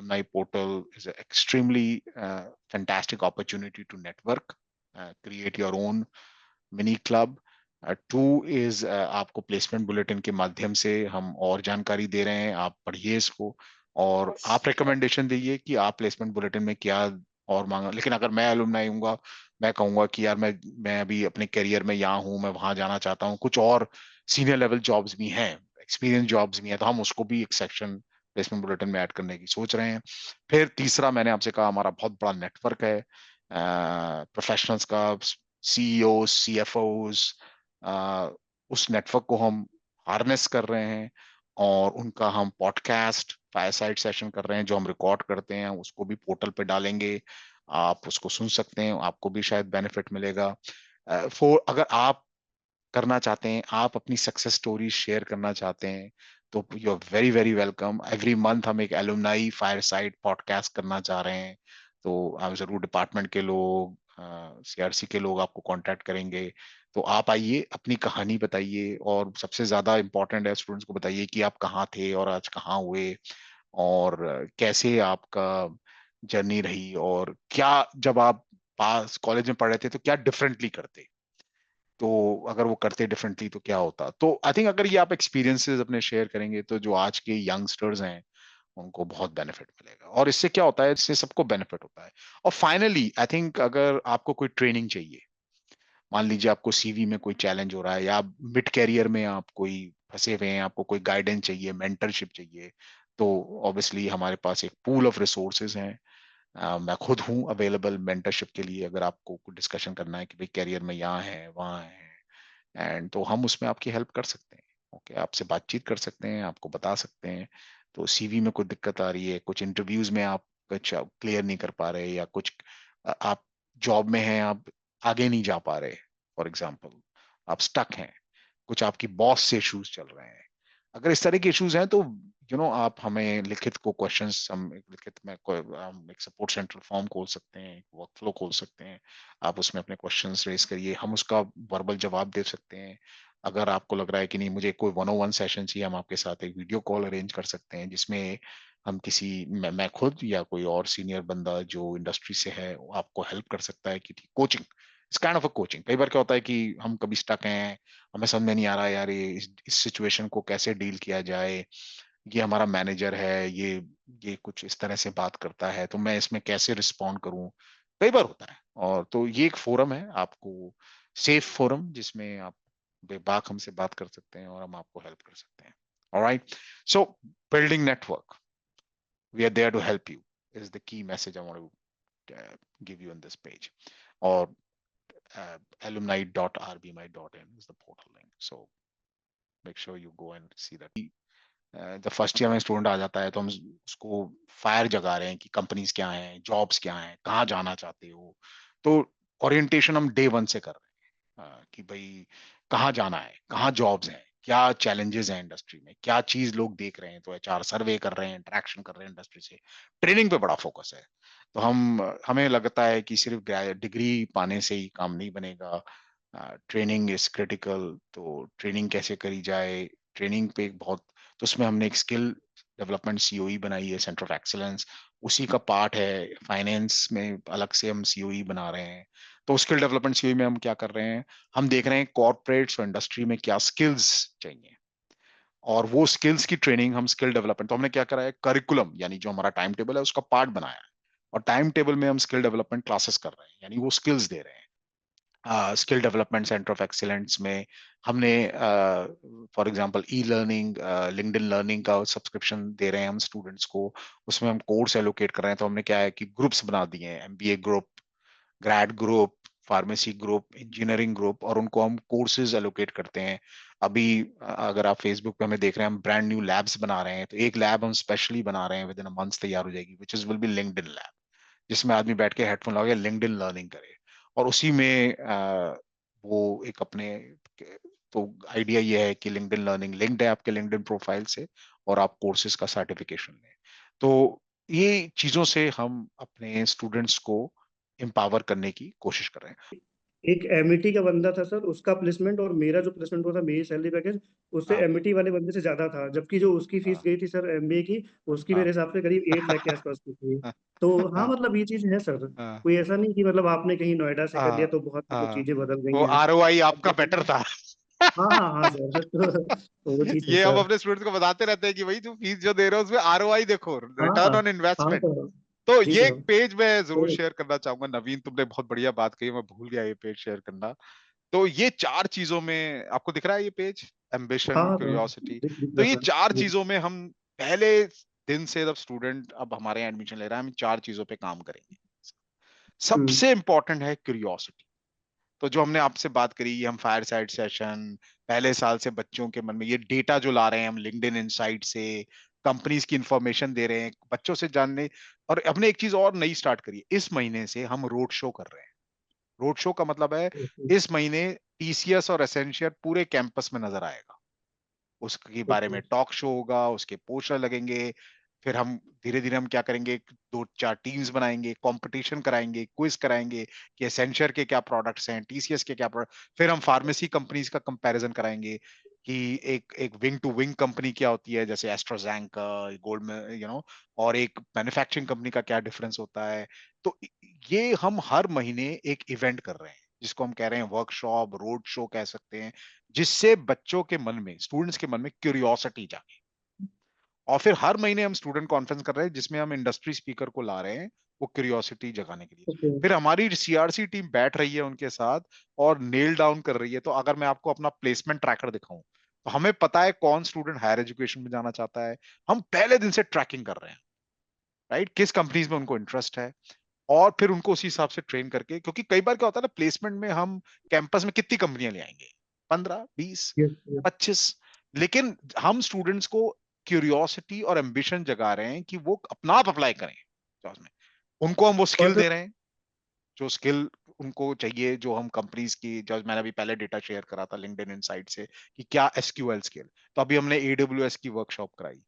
alumni portal is an extremely fantastic opportunity to network, create your own mini club. Two is आपको placement bulletin के माध्यम से हम और जानकारी दे रहे हैं, आप पढ़िए इसको और आप रिकमेंडेशन दीजिए कि आप प्लेसमेंट बुलेटिन में क्या और मांगा। लेकिन अगर मैं एलुमनाई हूँगा, मैं कहूंगा कि यार मैं अभी अपने करियर में यहाँ हूँ, मैं वहां जाना चाहता हूँ, कुछ और सीनियर लेवल जॉब्स भी हैं, एक्सपीरियंस जॉब्स भी हैं, तो हम उसको भी एक सेक्शन प्लेसमेंट बुलेटिन में ऐड करने की सोच रहे हैं। फिर तीसरा, मैंने आपसे कहा, हमारा बहुत बड़ा नेटवर्क है प्रोफेशनल्स का, सीईओ, सीएफओज, उस नेटवर्क को हम हार्नेस कर रहे हैं और उनका हम पॉडकास्ट फायरसाइड सेशन कर रहे हैं जो हम रिकॉर्ड करते हैं, उसको भी पोर्टल पे डालेंगे, आप उसको सुन सकते हैं, आपको भी शायद बेनिफिट मिलेगा। अगर आप करना चाहते हैं, आप अपनी सक्सेस स्टोरी शेयर करना चाहते हैं, तो you are very very welcome. Every month हम एक एलुमनाई फायरसाइड पॉडकास्ट करना चाह रहे हैं, तो आप जरूर डिपार्टमेंट के लोग, सीआरसी के लोग आपको कांटेक्ट करेंगे। तो आप आइए, अपनी कहानी बताइए और सबसे ज्यादा इंपॉर्टेंट है स्टूडेंट्स को बताइए कि आप कहाँ थे और आज कहाँ हुए, और कैसे आपका जर्नी रही, और क्या जब आप पास कॉलेज में पढ़ रहे थे तो क्या डिफरेंटली करते, तो अगर वो करते डिफरेंटली तो क्या होता। तो आई थिंक अगर ये आप एक्सपीरियंसेस अपने शेयर करेंगे तो जो आज के यंगस्टर्स हैं उनको बहुत बेनिफिट मिलेगा, और इससे क्या होता है, इससे सबको बेनिफिट होता है। और फाइनली आई थिंक अगर आपको कोई ट्रेनिंग चाहिए, मान लीजिए आपको सीवी में कोई चैलेंज हो रहा है या मिड कैरियर में आप कोई फंसे हुए हैं, आपको कोई गाइडेंस चाहिए, मेंटरशिप चाहिए, तो ऑब्वियसली हमारे पास एक पूल ऑफ रिसोर्सेज हैं। मैं खुद हूँ अवेलेबल मेंटरशिप के लिए, अगर आपको कुछ डिस्कशन करना है कि भाई करियर में यहाँ है वहाँ है, एंड तो हम उसमें आपकी हेल्प कर सकते हैं। ओके, आपसे बातचीत कर सकते हैं, आपको बता सकते हैं। तो सीवी में कोई दिक्कत आ रही है, कुछ इंटरव्यूज में आप कुछ क्लियर नहीं कर पा रहे, या कुछ आप जॉब में हैं, आप आगे नहीं जा पा रहे, फॉर एग्जाम्पल आप स्टक हैं, कुछ आपकी बॉस से इश्यूज चल रहे हैं, अगर इस तरह के इश्यूज हैं तो आप हमें लिखित को क्वेश्चंस, हम एक लिखित में हम एक सपोर्ट सेंटर फॉर्म खोल सकते हैं, एक वर्कफ्लो खोल सकते हैं, आप उसमें अपने क्वेश्चंस रेज करिए, हम उसका वर्बल जवाब दे सकते हैं। अगर आपको लग रहा है कि नहीं मुझे कोई 101 सेशन चाहिए, हम आपके साथ एक वीडियो कॉल अरेंज कर सकते हैं जिसमें हम मैं खुद या कोई और सीनियर बंदा जो इंडस्ट्री से है वो आपको हेल्प कर सकता है कि coaching, it's kind of a coaching. कई बार क्या होता है कि हम कभी स्टक हैं, हमें समझ में नहीं आ रहा यार ये इस सिचुएशन को कैसे डील किया जाए, ये हमारा मैनेजर है, ये कुछ इस तरह से बात करता है, तो मैं इसमें कैसे रिस्पॉन्ड करूं, कई बार होता है। और तो ये एक फोरम है, आपको सेफ फोरम, जिसमें आप बेबाक हमसे बात कर सकते हैं और हम आपको हेल्प कर सकते हैं। Alright, so building network, we are there to help you, is the key message I want to give you on this page, or alumni.rbmi.in is the portal link, so make sure you go and see that. जब first year में student आ जाता है तो हम उसको fire जगा रहे हैं कि कंपनीज क्या हैं, जॉब्स क्या हैं, कहाँ जाना चाहते हो, तो ओरिएंटेशन हम डे वन से कर रहे हैं, कि भाई कहाँ जाना है, कहाँ जॉब्स हैं, क्या चैलेंजेस हैं इंडस्ट्री में, क्या चीज लोग देख रहे हैं, तो एचआर सर्वे कर रहे हैं, इंटरेक्शन कर रहे हैं इंडस्ट्री से, ट्रेनिंग पे बड़ा फोकस है। तो हमें लगता है कि सिर्फ डिग्री पाने से ही काम नहीं बनेगा, ट्रेनिंग इज क्रिटिकल। तो ट्रेनिंग कैसे करी जाए, ट्रेनिंग पे एक बहुत, तो उसमें हमने एक स्किल डेवलपमेंट सीओई बनाई है, सेंटर ऑफ एक्सीलेंस, उसी का पार्ट है। फाइनेंस में अलग से हम सीओई बना रहे हैं। तो स्किल डेवलपमेंट सीओई में हम क्या कर रहे हैं, हम देख रहे हैं कॉर्पोरेट्स और इंडस्ट्री में क्या स्किल्स चाहिए, और वो स्किल्स की ट्रेनिंग हम स्किल डेवलपमेंट, तो हमने क्या करा है, करिकुलम यानी जो हमारा टाइम टेबल है उसका पार्ट बनाया है, और टाइम टेबल में हम स्किल डेवलपमेंट क्लासेस कर रहे हैं, यानी वो स्किल्स दे रहे हैं। Skill development centre of excellence में हमने for example e learning, LinkedIn learning का सब्सक्रिप्शन दे रहे हैं हम स्टूडेंट्स को, उसमें हम कोर्स एलोकेट कर रहे हैं। तो हमने क्या है कि ग्रुप्स बना दिए हैं, MBA group, grade group, pharmacy group, engineering group, और उनको हम कोर्सेज एलोकेट करते हैं। अभी अगर आप फेसबुक पे हमें देख रहे हैं, हम ब्रांड न्यू लैब्स बना रहे हैं, तो एक लैब हम स्पेशली बना रहे हैं, विद इन अ मंथ तैयार हो जाएगी, which is will be LinkedIn lab, जिसमें आदमी बैठ के हेडफोन लगा के लिंक्डइन लर्निंग करे, और उसी में वो एक अपने, तो आइडिया ये है कि लिंक्डइन लर्निंग लिंक्ड है आपके लिंक्डइन प्रोफाइल से, और आप कोर्सेज का सर्टिफिकेशन लें। तो ये चीजों से हम अपने स्टूडेंट्स को एम्पावर करने की कोशिश कर रहे हैं। एक एमईटी का बंदा था सर, उसका प्लेसमेंट और मेरा जो प्लेसमेंट हुआ था, मेरी सैलरी पैकेज उससे हाँ एमईटी वाले बंदे से ज्यादा था, जबकि जो उसकी फीस हाँ गई थी सर एमबीए की, उसकी हाँ मेरे हिसाब से करीब 8 लाख के आसपास की थी। तो हाँ, हाँ मतलब ये चीज है सर, हाँ कोई ऐसा नहीं कि मतलब आपने कहीं नोएडा से कर लिया हाँ तो बहुत मतलब हाँ। चीजें बदल गई वो हैं। आरओआई आपका लेकिन बेटर था। हाँ हाँ हाँ सर, तो वो चीज है ये हम सर। अपने स्टूडेंट्स को बताते रहते हैं कि भाई तुम फीस जो दे रहे हो उसमें आरओआई देखो, हाँ रिटर्न हाँ ऑन हाँ इन्वेस्टमेंट। सर। तो जी ये सर। एक पेज मैं जरूर तो शेयर करना चाहूंगा नवीन, तुमने बहुत बढ़िया बात कही, मैं भूल गया ये पेज शेयर करना। तो ये चार चीजों में आपको दिख रहा है ये पेज, हाँ एम्बिशन, हाँ सर, क्यूरियोसिटी। दिख तो रहा ये सर। चार जी। चीजों में हम पहले दिन से, जब स्टूडेंट अब हमारे यहाँ एडमिशन ले रहा है, हम चार चीजों पे काम करेंगे। हम्म। सबसे इंपॉर्टेंट है क्यूरियोसिटी। तो जो हमने आपसे बात करी, ये हम फायर साइड सेशन, पहले साल से बच्चों के मन में ये डेटा जो ला रहे हैं हम लिंक्डइन इनसाइट से, कंपनीज की इंफॉर्मेशन दे रहे हैं बच्चों से जानने। और अपने एक चीज और नई स्टार्ट करिए, इस महीने से हम रोड शो कर रहे हैं। रोड शो का मतलब है ओके। इस महीने टीसीएस और एसेंशियल पूरे कैंपस में नजर आएगा, उसके बारे ओके। में टॉक शो होगा, उसके पोस्टर लगेंगे। फिर हम धीरे धीरे हम क्या करेंगे, दो चार टीम्स बनाएंगे, कंपटीशन कराएंगे, क्विज कराएंगे कि एसेंचर के क्या प्रोडक्ट्स हैं, टीसीएस के क्या प्रोडक्ट। फिर हम फार्मेसी कंपनीज का कंपैरिजन कराएंगे कि एक एक विंग टू विंग कंपनी क्या होती है, जैसे एस्ट्राजेनेका, गोल्ड में, और एक मैन्युफैक्चरिंग कंपनी का क्या डिफरेंस होता है। तो ये हम हर महीने एक इवेंट कर रहे हैं, जिसको हम कह रहे हैं वर्कशॉप, रोड शो कह सकते हैं, जिससे बच्चों के मन में, स्टूडेंट्स के मन में क्यूरियोसिटी जागे। और फिर हर महीने हम स्टूडेंट कॉन्फ्रेंस कर रहे हैं, जिसमें हम इंडस्ट्री स्पीकर को ला रहे हैं, वो क्यूरियोसिटी जगाने के लिए। ओके। फिर हमारी सीआरसी टीम बैठ रही है उनके साथ और नेल डाउन कर रही है। तो अगर मैं आपको अपना प्लेसमेंट ट्रैकर दिखाऊं, तो हमें पता है कौन स्टूडेंट हायर एजुकेशन में जाना चाहता है। हम पहले दिन से ट्रैकिंग कर रहे हैं, राइट, किस कंपनीज में उनको इंटरेस्ट है। और फिर उनको उसी हिसाब से ट्रेन करके, क्योंकि कई बार क्या होता है ना, प्लेसमेंट में हम कैंपस में कितनी कंपनियां ले आएंगे, 15, 20, यस यस। 25। लेकिन हम स्टूडेंट्स को क्यूरियोसिटी और एम्बिशन जगा रहे हैं कि वो अपना आप अप्लाई करें जॉब्स में। उनको हम वो और स्किल सर। दे रहे हैं, जो स्किल उनको चाहिए, जो हम कंपनीज की, जो मैंने अभी पहले डेटा शेयर करा था लिंक्डइन इनसाइट से, कि क्या एसक्यूएल स्किल। तो अभी हमने एडब्ल्यूएस की वर्कशॉप कराई,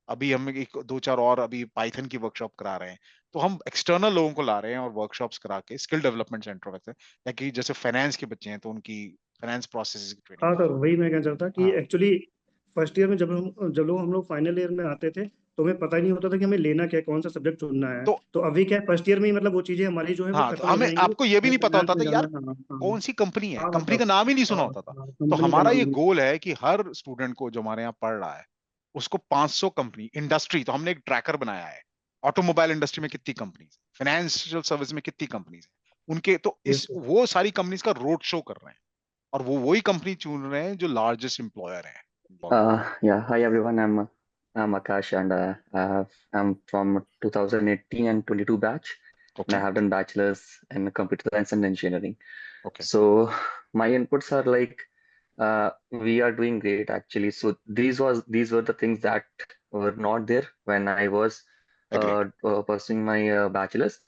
अभी हम एक दो चार और अभी पाइथन की वर्कशॉप करा रहे हैं। तो हम एक्सटर्नल लोगों को ला रहे हैं और वर्कशॉप्स करा के skill development centre of excellence, ताकि जैसे फाइनेंस के बच्चे हैं तो उनकी फाइनेंस प्रोसेस की ट्रेनिंग हाँ करा सर, रहे वही मैं कहना चाहता कि हैं। हाँ एक्चुअली फर्स्ट ईयर में जब हम लोग फाइनल ईयर में आते थे, तो हमें पता ही नहीं होता था कि हमें लेना क्या है, कौन सा सब्जेक्ट चुनना है। तो तो अभी क्या है, फर्स्ट ईयर में ही मतलब वो चीजें हमारी जो है वो हाँ, तो खत्म हो हमें, जाएंगी। आपको ये भी हमें नहीं पता फाइनेंस होता में था यार जाना है। हाँ हाँ। कौन सी कंपनी है, हाँ कंपनी का मतलब नाम ही नहीं सुना हाँ होता था। हाँ, तो कंपनी का हमारा ये नाम नहीं। गोल है कि हर स्टूडेंट को जो हमारे यहाँ पढ़ रहा है, उसको 500 कंपनी इंडस्ट्री, तो हमने एक ट्रैकर बनाया है, ऑटोमोबाइल इंडस्ट्री में कितनी कंपनीज, फाइनेंशियल सर्विस में कितनी कंपनीज है उनके, तो यस इस सर। वो सारी कंपनीज का रोड शो कर रहे हैं। और वो वही कंपनी चुन रहे हैं जो लार्जेस्ट एम्प्लॉयर है वर्ल्ड में। Yeah, hi everyone. I'm Akash, and I'm from 2018 and 22 batch, and I okay have done bachelor's in computer science and engineering. Okay So my inputs are like we are doing great actually. So these were the things that were not there when I was agreed. pursuing my bachelor's,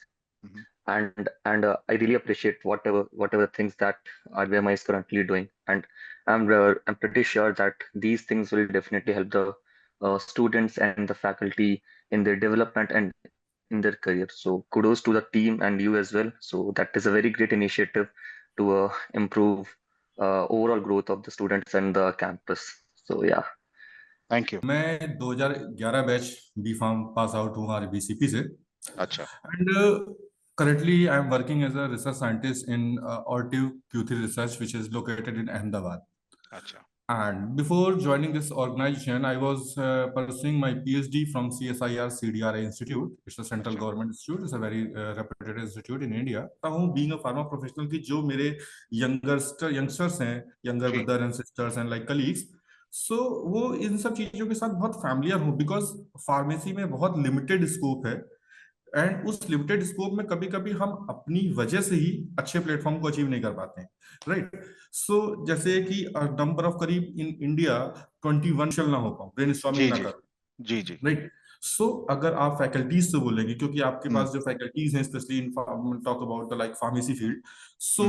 and I really appreciate whatever things that RBMI is currently doing, and I'm pretty sure that these things will definitely help the students and the faculty in their development and in their career. So kudos to the team and you as well. So that is a very great initiative to improve overall growth of the students and the campus. So yeah. Thank you. मैं 2011 batch B pharm pass out हूँ RBCP से। अच्छा and currently I am working as a research scientist in Ortiv Q3 Research, which is located in Ahmedabad. अच्छा And before joining this organization, I was pursuing my PhD from CSIR CDRA Institute. It's a central अच्छा government institute. It's a very reputed institute in India. हूँ being a pharma professional कि जो मेरे youngsters हैं, younger ji brother and sisters and like colleagues, so वो इन सब चीजों के साथ बहुत familiar हूँ because फार्मेसी में बहुत limited scope है। एंड उस लिमिटेड स्कोप में कभी कभी हम अपनी वजह से ही अच्छे प्लेटफॉर्म को अचीव नहीं कर पाते हैं, राइट। सो जैसे कि नंबर ऑफ करीब इन इंडिया 21 ना हो पाऊं, ब्रेन स्टॉर्मिंग जी ना जी करूं, जी जी। राइट। सो अगर आप फैकल्टीज से बोलेंगे, क्योंकि आपके हम्म पास जो फैकल्टीज हैं specially in talk about the like pharmacy hmm field, so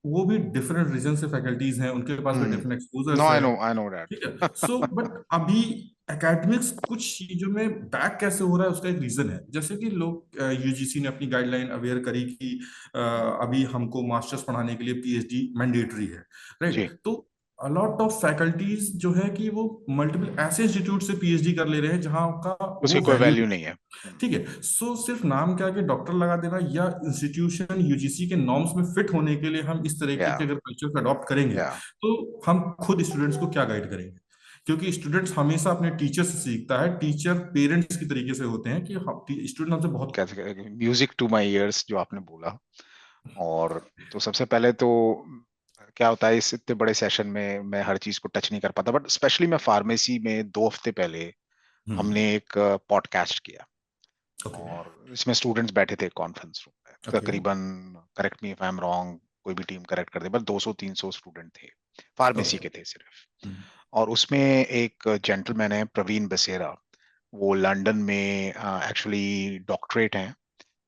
वो भी डिफरेंट रीजन से फैकल्टीज हैं, उनके पास भी हम्म। डिफरेंट नो एक्सपोजर्स हैं, आई नो ठीक है। दैट। सो बट अभी एकेडमिक्स कुछ चीजों में बैक कैसे हो रहा है उसका एक रीजन है। जैसे कि लोग यूजीसी ने अपनी गाइडलाइन अवेयर करी कि अभी हमको मास्टर्स पढ़ाने के लिए पीएचडी मैंडेटरी है, जी राइट? तो अलॉट ऑफ फैकल्टीज जो है कि वो मल्टीपल ऐसे इंस्टीट्यूट से पीएचडी कर ले रहे हैं जहां का उसकी वो कोई वैल्यू वैल्यू नहीं। नहीं है। ठीक है, सो सिर्फ नाम क्या कि डॉक्टर लगा देना या इंस्टीट्यूशन यूजीसी के नॉर्म्स में फिट होने के लिए हम इस तरीके या के अगर कल्चर को अडॉप्ट करेंगे या तो हम खुद स्टूडेंट्स को क्या गाइड करेंगे? क्योंकि स्टूडेंट्स हमेशा अपने टीचर से सीखता है, टीचर पेरेंट्स की तरीके से होते हैं कि स्टूडेंट हमसे बहुत। कैसे म्यूजिक टू माय ईयर्स जो आपने बोला। और तो सबसे पहले तो क्या होता है, इस इतने बड़े सेशन में मैं हर चीज को टच नहीं कर पाता, बट स्पेशली मैं फार्मेसी में 2 हफ्ते पहले हमने एक पॉडकास्ट किया ओके और इसमें स्टूडेंट्स बैठे थे कॉन्फ्रेंस रूम में, ओके तकरीबन, correct me if I am wrong, कोई भी टीम करेक्ट कर दे, बस 200-300 स्टूडेंट थे, फार्मेसी ओके के थे सिर्फ। और उसमें एक जेंटलमैन है प्रवीण बसेरा, वो लंदन में एक्चुअली डॉक्टरेट हैं।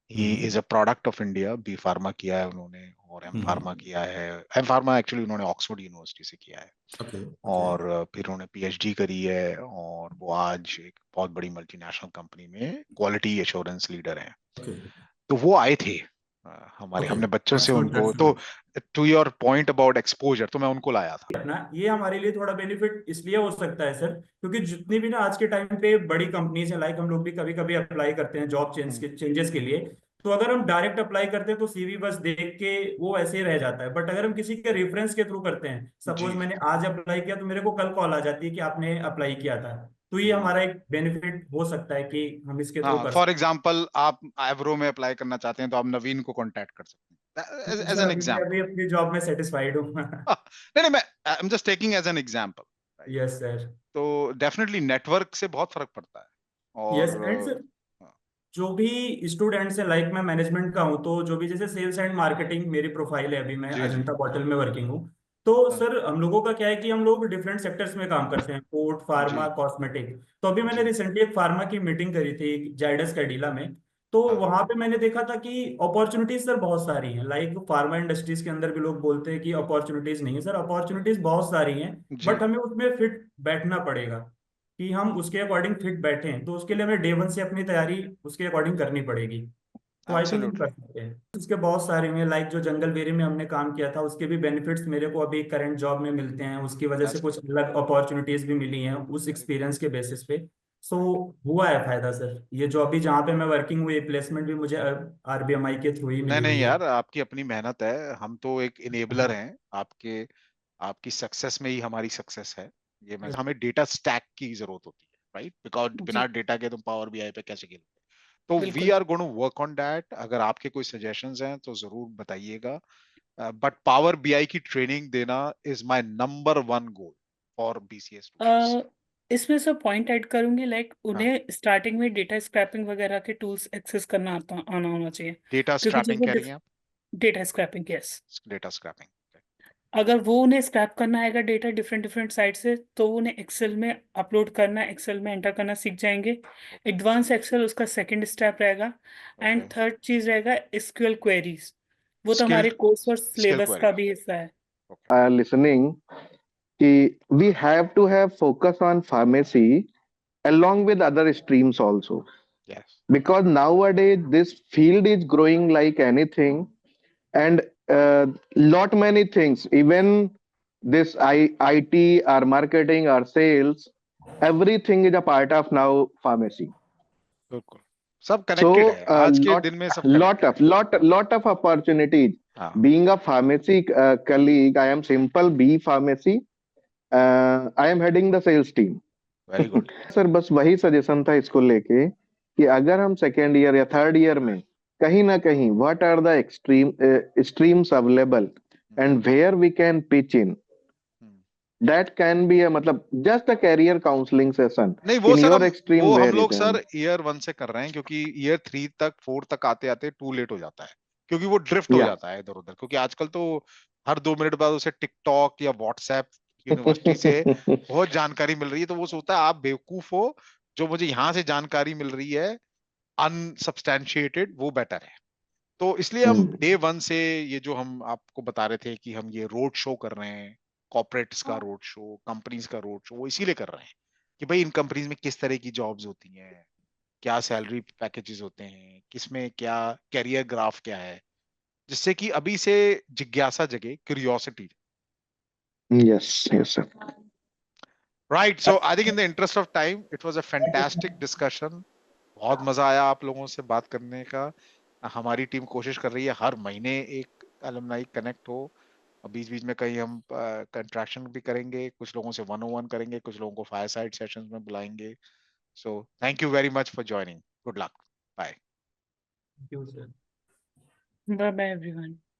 He is a product of India, B pharma किया है उन्होंने और एम फार्मा किया है। एम फार्मा एक्चुअली उन्होंने ऑक्सफोर्ड यूनिवर्सिटी से किया है ओके ओके और फिर उन्होंने पीएचडी करी है और वो आज एक बहुत बड़ी मल्टीनेशनल कंपनी में क्वालिटी एश्योरेंस लीडर हैं। ओके तो वो आए थे हमारे, ओके, हमने बच्चों से दैट्स गुड उनको दैट्स तो, good. To your point about exposure, तो मैं उनको लाया था। अपना ये हमारे लिए थोड़ा बेनिफिट इसलिए हो सकता है सर, क्योंकि जितनी भी ना आज के टाइम पे बड़ी कंपनीज है, लाइक हम लोग भी कभी कभी अप्लाई करते हैं जॉब चेंजेस के लिए, तो अगर हम डायरेक्ट अप्लाई करते हैं तो सीवी बस देख के वो ऐसे ही रह जाता है। बट अगर हम किसी के रेफरेंस के थ्रू करते हैं, जी सपोज जी मैंने आज अप्लाई किया तो मेरे को कल कॉल आ जाती है कि आपने अप्लाई किया था, तो ये हमारा एक बेनिफिट हो सकता है कि हम इसके थ्रू हाँ, कर फॉर सकते एग्जाम्पल आप एवरो में अप्लाई करना चाहते हैं तो आप नवीन को कांटेक्ट कर सकते हैं, हैं। एज सर एन अभी मैं एग्जाम्पल। अभी अपनी जॉब में सेटिस्फाइड हूँ। नहीं नहीं, मैं I am just taking as an example, right? Yes sir. तो डेफिनेटली नेटवर्क से बहुत फर्क पड़ता है। यस और एंड सर, हाँ, जो भी स्टूडेंट्स हैं, लाइक मैं मैनेजमेंट का हूँ, तो जो भी जैसे सेल्स एंड मार्केटिंग मेरी प्रोफाइल है, अभी मैं जी जी अजंता बॉटल में वर्किंग हूँ। तो हाँ, सर हम लोगों का क्या है कि हम लोग डिफरेंट सेक्टर्स में काम करते हैं, फूड जी फार्मा कॉस्मेटिक। तो अभी मैंने जी रिसेंटली एक फार्मा की मीटिंग करी थी जाइडस कैडिला में। तो हाँ वहां पे मैंने देखा था कि अपॉर्चुनिटीज सर बहुत सारी हैं, लाइक फार्मा इंडस्ट्रीज के अंदर भी लोग बोलते हैं कि अपॉर्चुनिटीज नहीं है, सर अपॉर्चुनिटीज बहुत सारी हैं। जी। बट हमें उसमें फिट बैठना पड़ेगा कि हम उसके अकॉर्डिंग फिट बैठे, तो उसके लिए हमें डे वन से अपनी तैयारी उसके अकॉर्डिंग करनी पड़ेगी। तो आई थिंक हम कर एब्सोल्युटली। सकते हैं। उसके बहुत सारे में, लाइक जो जंगल वेरी में हमने काम किया था, उसके भी बेनिफिट्स मेरे को अभी करंट जॉब में मिलते हैं, उसकी वजह से दैट्स कुछ अलग अपॉर्चुनिटीज भी मिली हैं उस वेरी गुड। एक्सपीरियंस के बेसिस पे। सो हुआ है फायदा सर, ये जो अभी जहाँ पे मैं वर्किंग हुई प्लेसमेंट भी मुझे आरबीएमआई के थ्रू ही नहीं मिली नहीं हुई यार, आपकी अपनी मेहनत है, हम तो एक इनेबलर है। हैं आपके, आपकी सक्सेस में ही हमारी सक्सेस है। ये मैं, हमें डेटा स्टैक की जरूरत होती है, राइट? बिकॉज बिना जी डेटा के तुम पावर बीआई पे कैसे खेलोगे? तो वी बिल्कुल। Are going to work on that. अगर आपके कोई सजेशंस हैं तो जरूर बताइएगा। बट पावर बीआई की ट्रेनिंग देना is my number 1 goal for BCA students. Uh, इसमें सब पॉइंट ऐड करूंगी, लाइक हाँ, उन्हें स्टार्टिंग में डेटा स्क्रैपिंग वगैरह के टूल्स एक्सेस करना आना होना चाहिए। डेटा क्योंकि स्क्रैपिंग कह जैसे रही हैं आप? Data scraping, yes. Data scraping. अगर वो उन्हें स्क्रैप करना आएगा डेटा डिफरेंट डिफरेंट साइट से, तो वो उन्हें एक्सेल में अपलोड करना, एक्सेल में एंटर करना सीख जाएंगे। एडवांस एक्सेल उसका सेकंड स्टेप रहेगा। एंड ओके, थर्ड चीज रहेगा एसक्यूएल क्वेरीज। वो तो हमारे स्किल्ड, कोर्स और स्किल सिलेबस का क्वेरीज। भी हिस्सा है। ओके, listening कि we have to have focus on pharmacy along with other streams also, yes because nowadays this field is growing like anything, and lot many things, even this IT or marketing or sales, everything is a part of now pharmacy. बिल्कुल, सब So connected है, आज के lot दिन में सब lot connected of है। lot of opportunities. हाँ, Being a pharmacy colleague, I am simple B pharmacy. I am heading the sales team. Very good. Sir बस वही सजेशन था इसको लेके कि अगर हम सेकेंड ईयर या थर्ड ईयर में कहीं ना कहीं what are the extreme streams available and where we can pitch in, that can be मतलब just a career counselling session नहीं, वो in sir your hmm extreme वो हम वेयर यू लोग कैन। सर ईयर 1 से कर रहे हैं, क्योंकि ईयर 3 तक 4 तक आते आते टू लेट हो जाता है, क्योंकि वो ड्रिफ्ट हो या जाता है इधर उधर, क्योंकि आजकल तो हर 2 मिनट बाद उसे टिकटॉक या व्हाट्सएप यूनिवर्सिटी से बहुत जानकारी मिल रही है, तो वो सोचता है आप बेवकूफ हो, जो मुझे यहाँ से जानकारी मिल रही है अनसब्सटैंशिएटेड, वो बेटर है। तो इसलिए हम डे 1 से ये जो हम आपको बता रहे थे कि हम ये रोड शो कर रहे हैं, कॉर्पोरेट्स का रोड शो, कंपनीज का रोड शो, वो इसीलिए कर रहे हैं कि भाई इन कंपनीज में किस तरह की जॉब्स होती हैं, क्या सैलरी पैकेजेस होते हैं, किसमें क्या कैरियर ग्राफ क्या है, जिससे कि अभी से जिज्ञासा जगे, curiosity. Yes, yes, sir. Right, so I think in the interest of time it was a fantastic discussion. बहुत मजा आया आप लोगों से बात करने का। हमारी टीम कोशिश कर रही है हर महीने एक अलुमनाई कनेक्ट हो, और बीच बीच में कहीं हम कंट्रैक्शन भी करेंगे, कुछ लोगों से 101 करेंगे, कुछ लोगों को फायर साइड सेशंस में बुलाएंगे। So thank you very much for joining, good luck, bye. Thank you, sir. Bye bye everyone.